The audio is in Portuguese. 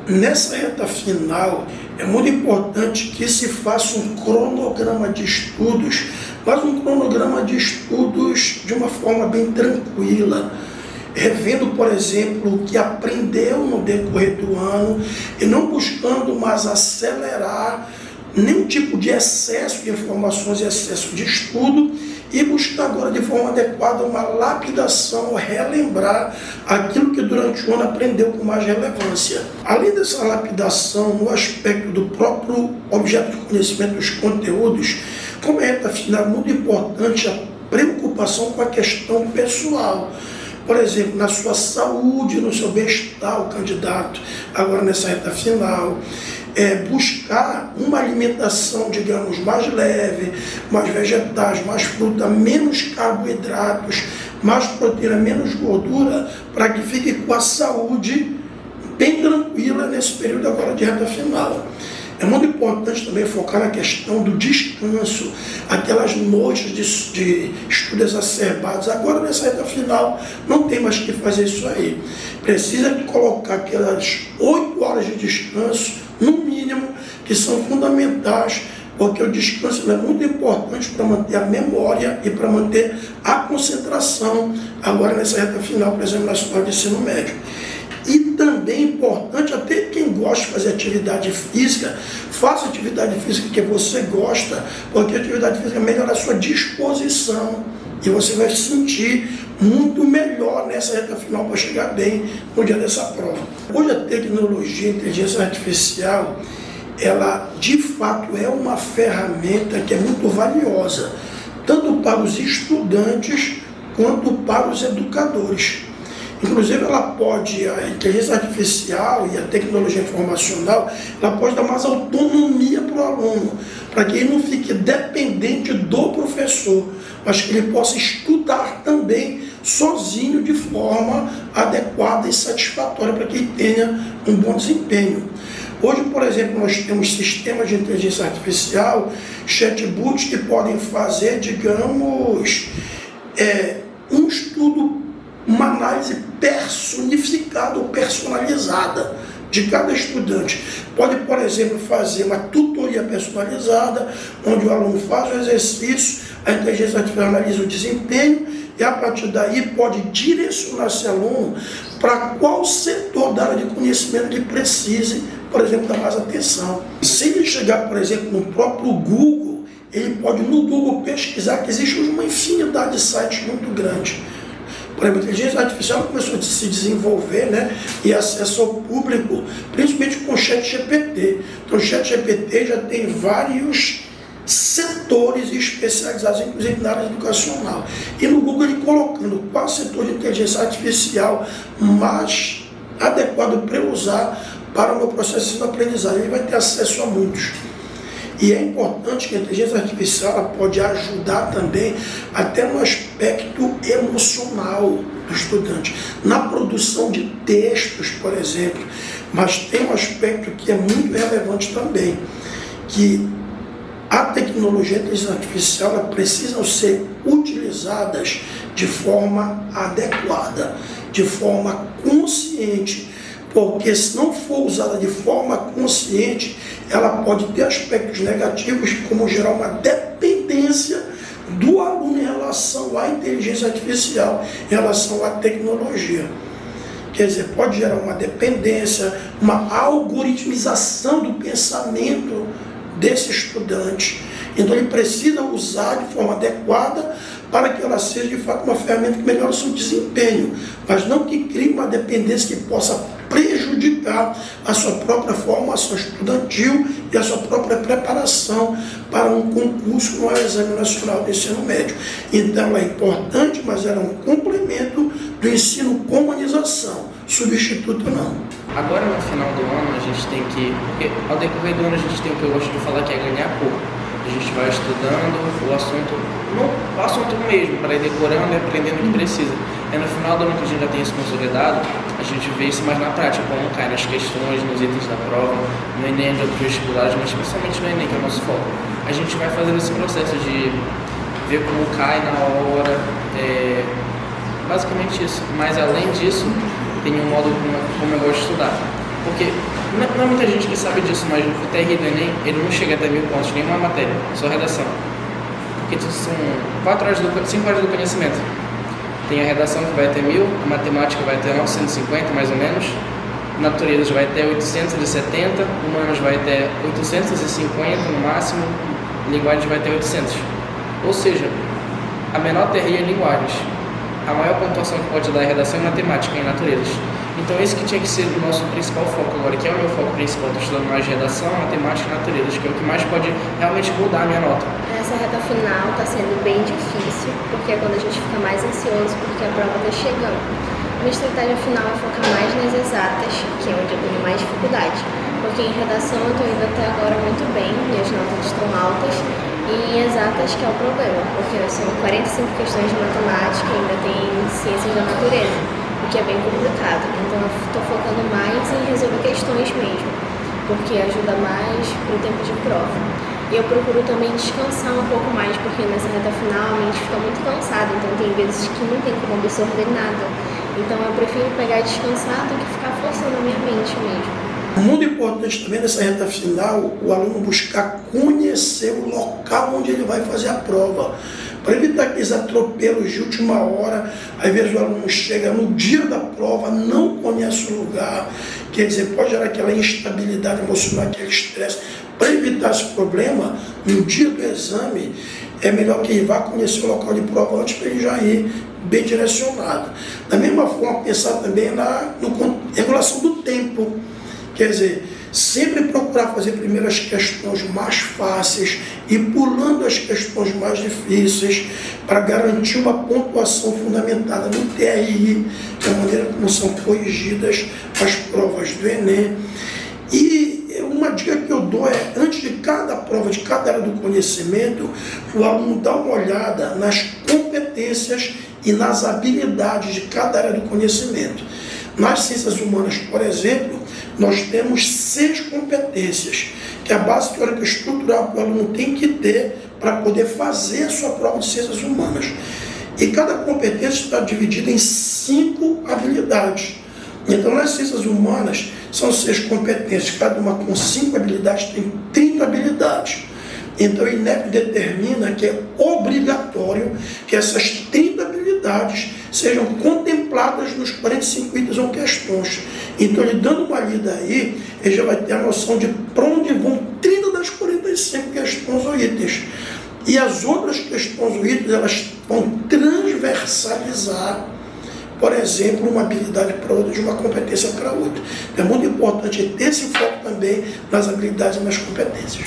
Nessa reta final, é muito importante que se faça um cronograma de estudos, mas um cronograma de estudos de uma forma bem tranquila, revendo, por exemplo, o que aprendeu no decorrer do ano e não buscando mais acelerar nenhum tipo de excesso de informações, excesso de estudo, e buscar agora de forma adequada uma lapidação, relembrar aquilo que durante o ano aprendeu com mais relevância. Além dessa lapidação, no aspecto do próprio objeto de conhecimento dos conteúdos, como é reta final, é muito importante a preocupação com a questão pessoal. Por exemplo, na sua saúde, no seu bem-estar, o candidato, agora nessa reta final, buscar uma alimentação, digamos, mais leve, mais vegetais, mais fruta, menos carboidratos, mais proteína, menos gordura, para que fique com a saúde bem tranquila nesse período agora de reta final. É muito importante também focar na questão do descanso, aquelas noites de estudo exacerbados. Agora, nessa reta final, não tem mais que fazer isso aí. Precisa colocar aquelas 8 horas de descanso, no mínimo, que são fundamentais, porque o descanso é muito importante para manter a memória e para manter a concentração, agora nessa reta final, por exemplo, na escola de ensino médio. E também é importante, até quem gosta de fazer atividade física, faça atividade física que você gosta, porque a atividade física melhora a sua disposição e você vai se sentir muito melhor nessa reta final para chegar bem no dia dessa prova. Hoje a tecnologia, a inteligência artificial, ela de fato é uma ferramenta que é muito valiosa, tanto para os estudantes quanto para os educadores. Inclusive, a inteligência artificial e a tecnologia informacional, ela pode dar mais autonomia para o aluno, para que ele não fique dependente do professor, mas que ele possa estudar também sozinho de forma adequada e satisfatória para que ele tenha um bom desempenho. Hoje, por exemplo, nós temos sistemas de inteligência artificial, chatbots que podem fazer, digamos, um estudo, uma análise personificada ou personalizada de cada estudante. Pode, por exemplo, fazer uma tutoria personalizada, onde o aluno faz o exercício, a inteligência artificial analisa o desempenho e, a partir daí, pode direcionar esse aluno para qual setor da área de conhecimento ele precise, por exemplo, dar mais atenção. Se ele chegar, por exemplo, no próprio Google, ele pode no Google pesquisar, que existe uma infinidade de sites muito grande. Por exemplo, a inteligência artificial começou a se desenvolver, né, e acesso ao público, principalmente com o ChatGPT. Então, o ChatGPT já tem vários setores especializados, inclusive na área educacional. E no Google, ele colocando qual setor de inteligência artificial mais adequado para eu usar para o meu processo de aprendizagem. Ele vai ter acesso a muitos. E é importante que a inteligência artificial ela pode ajudar também até no aspecto emocional do estudante, na produção de textos, por exemplo. Mas tem um aspecto que é muito relevante também, que a tecnologia e a inteligência artificial ela precisam ser utilizadas de forma adequada, de forma consciente, porque se não for usada de forma consciente, ela pode ter aspectos negativos, como gerar uma dependência do aluno em relação à inteligência artificial, em relação à tecnologia. Quer dizer, pode gerar uma dependência, uma algoritmização do pensamento desse estudante. Então ele precisa usar de forma adequada para que ela seja de fato uma ferramenta que melhore o seu desempenho, mas não que crie uma dependência que possa prejudicar a sua própria formação estudantil e a sua própria preparação para um concurso no Exame Nacional de Ensino Médio. Então ela é importante, mas ela é um complemento do ensino com humanização, substituto não. Agora no final do ano a gente tem que, porque ao decorrer do ano a gente tem o que eu gosto de falar que é ganhar corpo. A gente vai estudando o assunto mesmo, para ir decorando e aprendendo o que precisa. É no final do ano que a gente já tem isso consolidado, a gente vê isso mais na prática, como cai nas questões, nos itens da prova, no Enem de outros vestibulares, mas principalmente no Enem, que é o nosso foco. A gente vai fazendo esse processo de ver como cai na hora, basicamente isso. Mas além disso, tem um modo como eu gosto de estudar. Porque Não é muita gente que sabe disso, mas o TRI do Enem, ele não chega até 1000 pontos, nenhuma matéria, só redação. Porque são 5 horas do conhecimento. Tem a redação que vai até 1000, a matemática vai até 950 mais ou menos, naturezas vai até 870, humanos vai até 850 no máximo, linguagens vai até 800. Ou seja, a menor TRI é linguagens. A maior pontuação que pode dar é redação e matemática em naturezas. Então esse que tinha que ser o nosso principal foco agora, que é o meu foco principal. Estou estudando mais redação, matemática e naturezas, que é o que mais pode realmente mudar a minha nota. Essa reta final está sendo bem difícil, porque é quando a gente fica mais ansioso, porque a prova está chegando. Minha estratégia final é focar mais nas exatas, que é onde eu tenho mais dificuldade. Porque em redação eu estou indo até agora muito bem, minhas notas estão altas, e em exatas que é o problema, porque são 45 questões de matemática e ainda tem ciências da natureza, o que é bem complicado. Então eu estou focando mais em resolver questões mesmo, porque ajuda mais para o tempo de prova. E eu procuro também descansar um pouco mais, porque nessa reta final a mente fica muito cansada, então tem vezes que não tem como absorver nada. Então eu prefiro pegar e descansar do que ficar forçando a minha mente mesmo. Muito importante também nessa reta final, o aluno buscar conhecer o local onde ele vai fazer a prova, para evitar aqueles atropelos de última hora. Às vezes o aluno chega no dia da prova, não conhece o lugar, quer dizer, pode gerar aquela instabilidade emocional, aquele estresse. Para evitar esse problema, no dia do exame, é melhor que ele vá conhecer o local de prova antes para ele já ir bem direcionado. Da mesma forma, pensar também na regulação do tempo. Quer dizer, sempre procurar fazer primeiro as questões mais fáceis e pulando as questões mais difíceis para garantir uma pontuação fundamentada no TRI, que é a maneira como são corrigidas as provas do Enem. E uma dica que eu dou é, antes de cada prova, de cada área do conhecimento, o aluno dá uma olhada nas competências e nas habilidades de cada área do conhecimento. Nas ciências humanas, por exemplo, nós temos 6 competências, que é a base teórica estrutural que o aluno tem que ter para poder fazer a sua prova de ciências humanas. E cada competência está dividida em 5 habilidades. Então, nas ciências humanas, são 6 competências, cada uma com 5 habilidades, tem 30 habilidades. Então, o INEP determina que é obrigatório que essas 30 habilidades sejam contempladas nos 45 itens ou questões. Então, ele dando uma lida aí, ele já vai ter a noção de para onde vão 30 das 45 questões ou itens. E as outras questões ou itens, elas vão transversalizar, por exemplo, uma habilidade para outra, de uma competência para outra. Então, é muito importante ter esse foco também nas habilidades e nas competências.